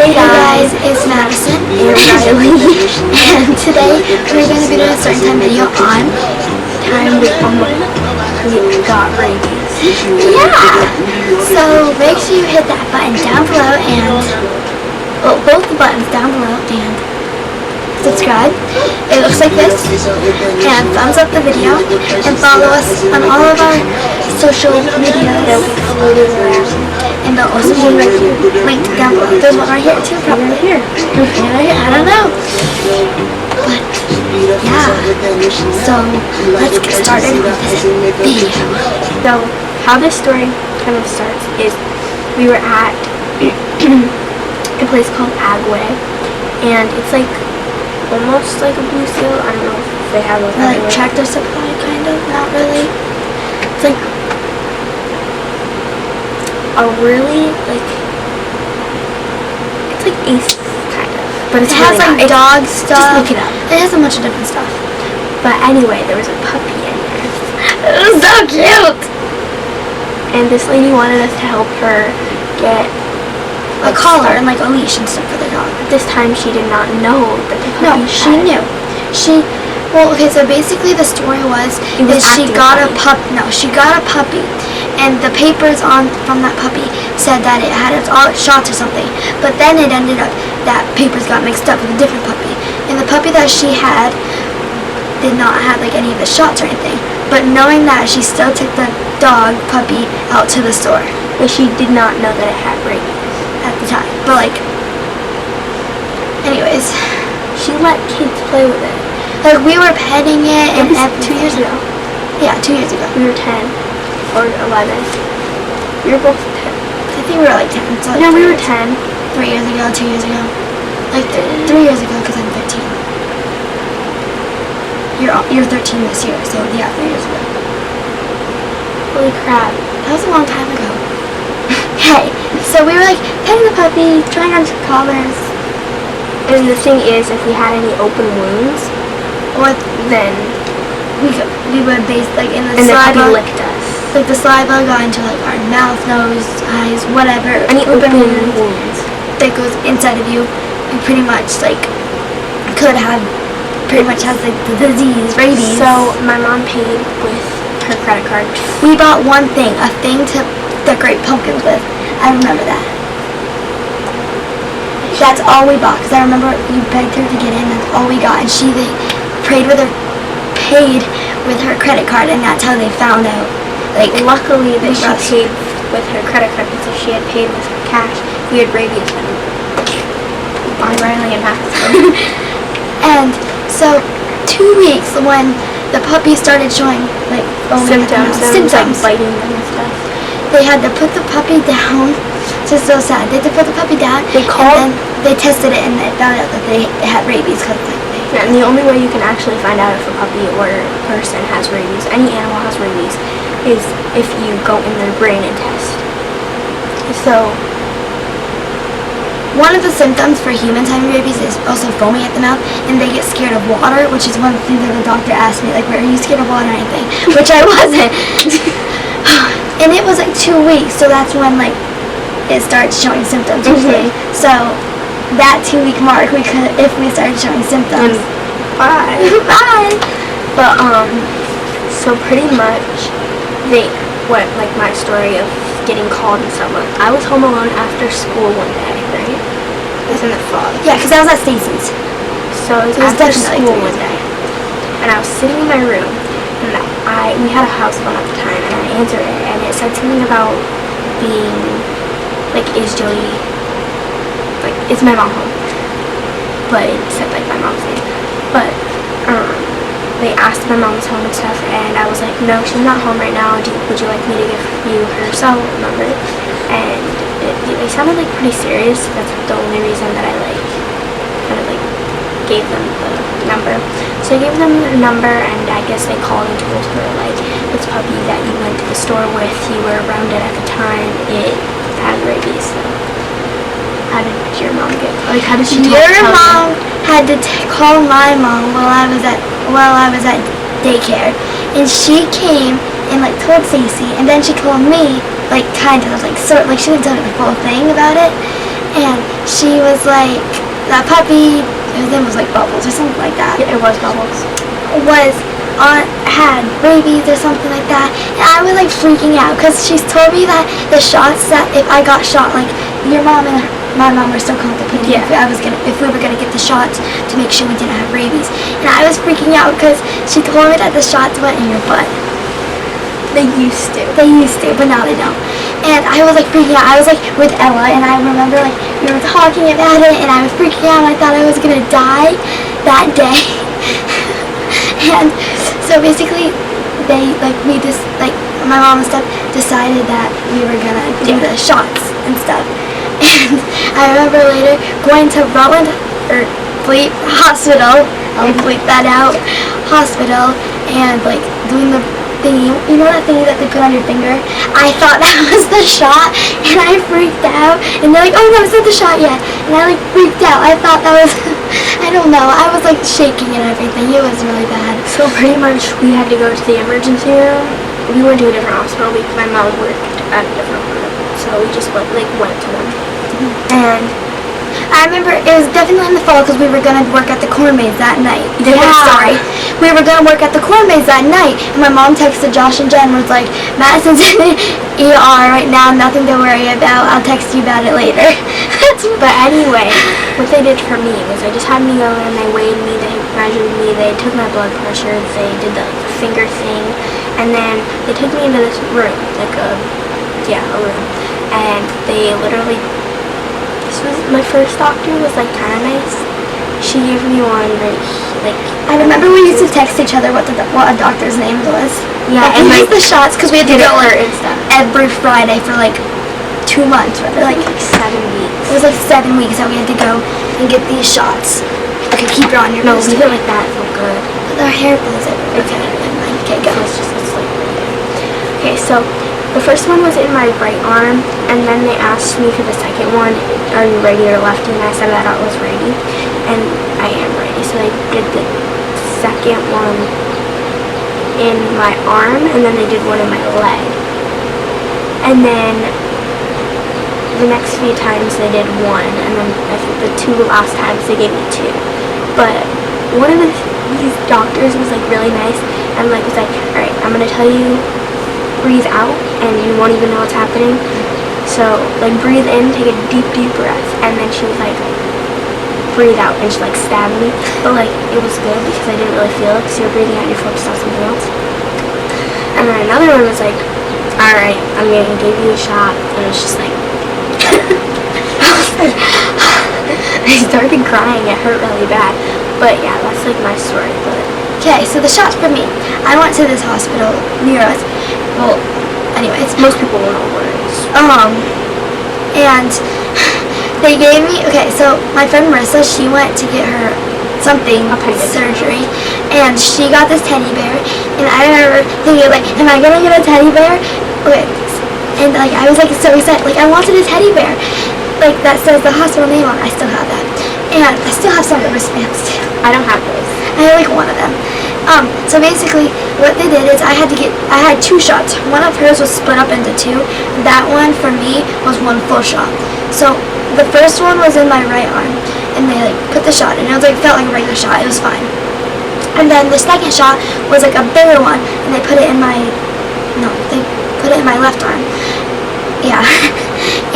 Hey guys, it's Madison and Riley, and today we're going to be doing a Storytime video on time we got rabies. Yeah! So make sure you hit that button down below and, well, both the buttons down below and subscribe. It looks like this. And thumbs up the video and follow us on all of our social media. They'll be floating around. And they'll also be right here, linked down below. There's one right here too, probably right here. I don't know. But yeah. So let's get started with this video. So how this story kind of starts is we were at a place called Agway, and it's like almost like a Blue Seal. I don't know if they have those. Like Tractor Supply, kind of. Not really. It's like a really it's like Ace kind of, but it has like dog stuff. Just look it up. It has a bunch of different stuff. But anyway, there was a puppy in there. It was so cute. And this lady wanted us to help her get a collar and like a leash and stuff for the dog. This time she did not know that the puppy she knew. Well, okay, so basically the story was she got a puppy, and the papers from that puppy said that it had all its shots or something. But then it ended up that papers got mixed up with a different puppy, and the puppy that she had did not have like any of the shots or anything. But knowing that, she still took the puppy out to the store. But she did not know that it had rabies at the time. But like, anyways, she let kids play with it. Like, we were petting it, and 2 years ago. Yeah, 2 years ago. We were 10 or 11. We were both 10. I think we were like 10. So no, we were 10. 3 years ago, 2 years ago. Like 3 years ago, because I'm 13. You're 13 this year, so yeah, 3 years ago. Holy crap. That was a long time ago. Hey, so we were like petting the puppy, trying on some collars. And the thing is, if we had any open wounds, then we would base like in the and saliva. The puppy licked us. Like the saliva got into like our mouth, nose, eyes, whatever. Any open wounds that goes inside of you, you pretty much like has like the disease, rabies. So my mom paid with her credit card. We bought one thing, a thing to decorate pumpkins with. I remember that. That's all we bought, because I remember you begged her to get in. That's all we got, and she paid with her credit card, and that's how they found out. Like, luckily that she paid with her credit card, because if she had paid with her cash, we had rabies then. Bye, Riley and Madison. And so 2 weeks when the puppy started showing like symptoms, like biting them and stuff, they had to put the puppy down. It's just so sad. They had to put the puppy down, and then they tested it, and they found out that it had rabies. And the only way you can actually find out if a puppy or person has rabies, any animal has rabies, is if you go in their brain and test. So one of the symptoms for humans having rabies is also foaming at the mouth, and they get scared of water, which is one of the things that the doctor asked me, like, are you scared of water or anything? Which I wasn't. And it was like 2 weeks, so that's when like it starts showing symptoms usually. So that 2 week mark, if we started showing symptoms. Bye. Bye. But so pretty much they went like my story of getting called and stuff. I was home alone after school one day, right? It was in the fall. Yeah, because I was at Stacy's. So it was after school one day, and I was sitting in my room, and we had a house phone at the time, and I answered it, and it said something about being like, is Joey, like, is my mom home? But it said like my mom's name. But they asked if my mom was home and stuff, and I was like, no, she's not home right now. Would you like me to give you her cell number? And they sounded like pretty serious. That's the only reason that I kind of gave them the number. So I gave them the number, and I guess they called and told her like, this puppy that you went to the store with, you were around it at the time, it had rabies. So how did your mom get? Like, how did she tell Your mom had to call my mom while I was at daycare, and she came and like told Stacy, and then she told me, like, kind of like, sort, like, she didn't tell me the full thing about it, and she was like, that puppy, his name was like Bubbles or something like that. Yeah, it was Bubbles. Had rabies or something like that, and I was like freaking out because she's told me that the shots, that if I got shot, like your mom and my mom were still contemplating if we were gonna get the shots to make sure we didn't have rabies, and I was freaking out because she told me that the shots went in your butt. They used to, but now they don't. And I was like freaking out. I was like with Ella, and I remember like we were talking about it, and I was freaking out. I thought I was gonna die that day. And so basically, my mom and stuff decided that we were gonna do the shots and stuff. And I remember later going to Rutland Hospital. I'll bleep that out. Hospital, and like doing the thingy. You know that thingy that they put on your finger? I thought that was the shot, and I freaked out. And they're like, "Oh no, it's not the shot yet." And I like freaked out. I thought that was. I don't know. I was like shaking and everything. It was really bad. So pretty much we had to go to the emergency room. We went to a different hospital because my mom worked at a different one. So we just went to them. And I remember it was definitely in the fall because we were going to work at the corn maze that night. Sorry. We were going to work at the corn maze that night, and my mom texted Josh and Jen and was like, "Madison's in the ER right now, nothing to worry about. I'll text you about it later." But anyway, what they did for me was they just had me go and they weighed me, they measured me, they took my blood pressure, they did the finger thing, and then they took me into this room, a room, and they literally, my first doctor was like kind of nice. She gave me one I remember we used to text each other what a doctor's name was. Yeah, and like the shots because we had to go and stuff every Friday for like 2 months, right? Like 7 weeks. It was like 7 weeks that we had to go and get these shots. Okay, keep it on your nose. No, leave it like that. It felt good. But our hair blows everywhere. Okay, never mind. Okay, go. It's like right there. Okay, so the first one was in my right arm, and then they asked me for the second one, "Are you righty or lefty?" And I said that I was righty, and I am righty. So they did the second one in my arm, and then they did one in my leg. And then the next few times they did one, and then I think the 2 last times they gave me 2. But one of these doctors was like really nice, and like was like, "Alright, I'm gonna tell you, breathe out, and you won't even know what's happening. So like breathe in, take a deep breath," and then she was like, "Breathe out," and she like stabbed me. But like it was good because I didn't really feel it because you were breathing out, you're focused on something else. And then another one was like, "Alright, I'm gonna give you a shot," and it was just like I started crying. It hurt really bad. But yeah, that's like my story. But okay, so the shots for me. I went to this hospital near us. Well, anyways, most people will know what it is. And they gave me. Okay, so my friend Marissa, she went to get her something surgery, and she got this teddy bear. And I remember thinking like, "Am I gonna get a teddy bear?" Okay. And like I was like so excited, like I wanted a teddy bear, like that says the hospital name on. I still have that, and I still have some of the wristbands too. I don't have those. I have like one of them. So basically, what they did is I had 2 shots. One of hers was split up into 2. That one for me was 1 full shot. So the first one was in my right arm, and they like put the shot, and it was like felt like a regular shot. It was fine. And then the second shot was like a bigger one, and they put it in my left arm. Yeah.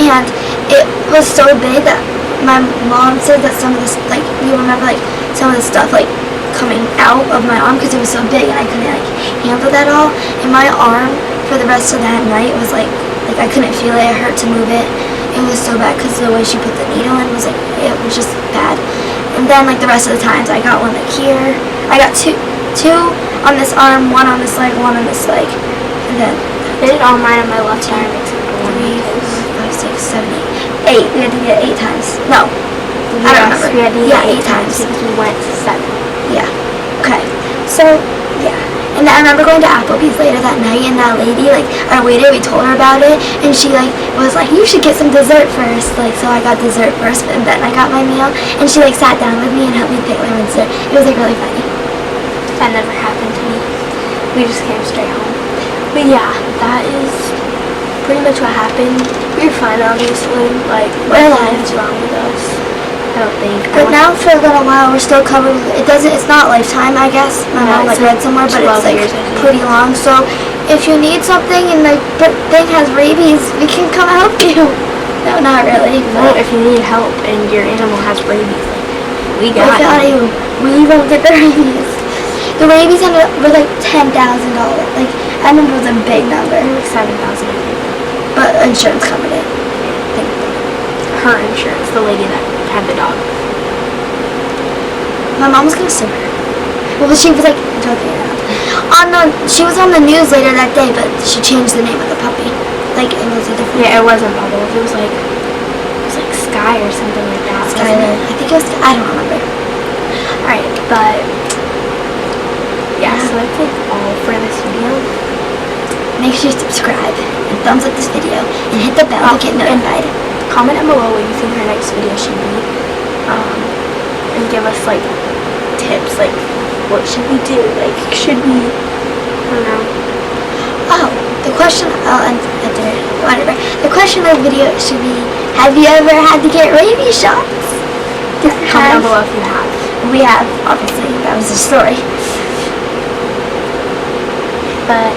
And it was so big that my mom said that some of this, like, you remember, like, some of the stuff, like, coming out of my arm because it was so big and I couldn't, like, handle that all. And my arm, for the rest of that night, was, like I couldn't feel it. It hurt to move it. It was so bad because the way she put the needle in was, like, it was just bad. And then, like, the rest of the times, I got one, like, here. I got two on this arm, 1 on this leg, 1 on this leg. And then They did all mine on my left arm except for 3, 4, 5, 6, 7, 8. 8. We had to get 8 times. No. I don't remember. We had to get 8 8 times. because we went to 7. Yeah. Okay. So, yeah. And I remember going to Applebee's later that night, and that lady, like, our waiter, we told her about it, and she, like, was like, "You should get some dessert first." Like, so I got dessert first, and then I got my meal, and she, like, sat down with me and helped me pick my dessert. It was, like, really funny. That never happened to me. We just came straight home. But yeah, that is pretty much what happened. We were fine, obviously. Like, We're nothing's wrong with us. I don't think. But now for a little while we're still covered. It's not lifetime, I guess. My No, mom it's read somewhere, but 12 it's like years, I think. pretty long. So if you need something and the thing has rabies, we can come help you. No, not really. Well, if you need help and your animal has rabies, like, we got you. We won't get the rabies. The rabies ended up with like $10,000. Like I remember it was a big number, Like 7,000, I think. but insurance covered it. Her insurance, the lady that had the dog. My mom was gonna sue her. Well, but she was like joking around. She was on the news later that day, but she changed the name of the puppy. Like it was a different. Yeah, it wasn't Bubbles. It was like Sky or something like that. Skylar. I think it was. I don't remember. Alright, but yeah, so that's like all for this video. Make sure you subscribe and thumbs up this video and hit the bell to get notified. Comment down below what you think our next video should be. And give us like tips, like what should we do? Like should we, I don't know. Oh, the question. Whatever. The question of the video should be: have you ever had to get rabies shots? Comment down below if you have. We have, obviously. That was the story. But